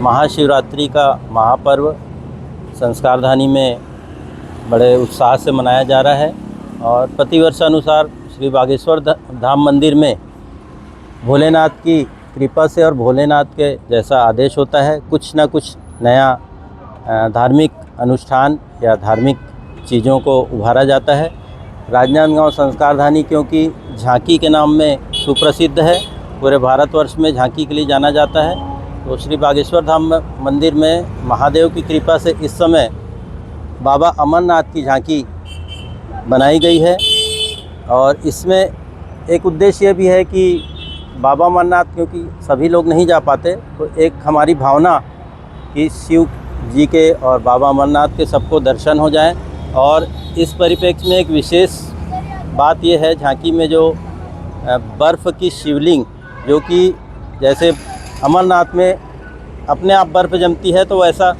महाशिवरात्रि का महापर्व संस्कारधानी में बड़े उत्साह से मनाया जा रहा है और प्रतिवर्षानुसार श्री बागेश्वर धाम मंदिर में भोलेनाथ की कृपा से और भोलेनाथ के जैसा आदेश होता है, कुछ ना कुछ नया धार्मिक अनुष्ठान या धार्मिक चीज़ों को उभारा जाता है। राजनांदगांव संस्कारधानी क्योंकि झांकी के नाम में सुप्रसिद्ध है, पूरे भारतवर्ष में झांकी के लिए जाना जाता है। तो श्री बागेश्वर धाम मंदिर में महादेव की कृपा से इस समय बाबा अमरनाथ की झांकी बनाई गई है और इसमें एक उद्देश्य भी है कि बाबा अमरनाथ क्योंकि सभी लोग नहीं जा पाते, तो एक हमारी भावना कि शिव जी के और बाबा अमरनाथ के सबको दर्शन हो जाएं। और इस परिप्रेक्ष्य में एक विशेष बात यह है, झांकी में जो बर्फ़ की शिवलिंग, जो कि जैसे अमरनाथ में अपने आप बर्फ़ जमती है तो वैसा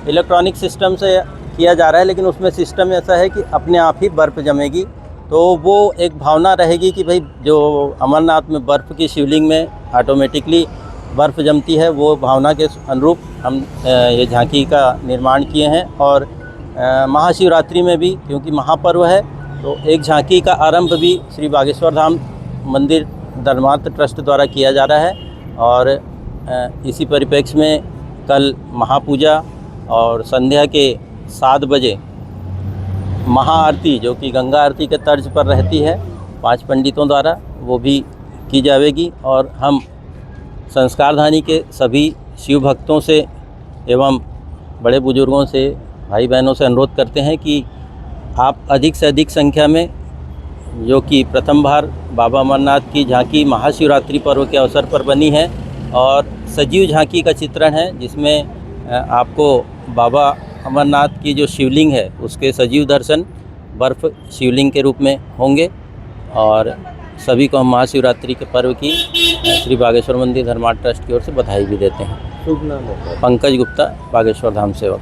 इलेक्ट्रॉनिक सिस्टम से किया जा रहा है, लेकिन उसमें सिस्टम ऐसा है कि अपने आप ही बर्फ़ जमेगी। तो वो एक भावना रहेगी कि भाई जो अमरनाथ में बर्फ़ की शिवलिंग में ऑटोमेटिकली बर्फ़ जमती है, वो भावना के अनुरूप हम ये झांकी का निर्माण किए हैं। और महाशिवरात्रि में भी क्योंकि महापर्व है, तो एक झांकी का आरंभ भी श्री बागेश्वर धाम मंदिर धर्मार्थ ट्रस्ट द्वारा किया जा रहा है। और इसी परिप्रेक्ष्य में कल महापूजा और संध्या के 7 बजे महाआरती, जो कि गंगा आरती के तर्ज पर रहती है 5 पंडितों द्वारा, वो भी की जाएगी। और हम संस्कारधानी के सभी शिव भक्तों से एवं बड़े बुजुर्गों से, भाई बहनों से अनुरोध करते हैं कि आप अधिक से अधिक संख्या में, जो कि प्रथम बार बाबा अमरनाथ की झांकी महाशिवरात्रि पर्व के अवसर पर बनी है और सजीव झांकी का चित्रण है, जिसमें आपको बाबा अमरनाथ की जो शिवलिंग है उसके सजीव दर्शन बर्फ़ शिवलिंग के रूप में होंगे। और सभी को हम महाशिवरात्रि के पर्व की श्री बागेश्वर मंदिर धर्मार्थ ट्रस्ट की ओर से बधाई भी देते हैं। शुभ नाम है? पंकज गुप्ता, बागेश्वर धाम सेवक।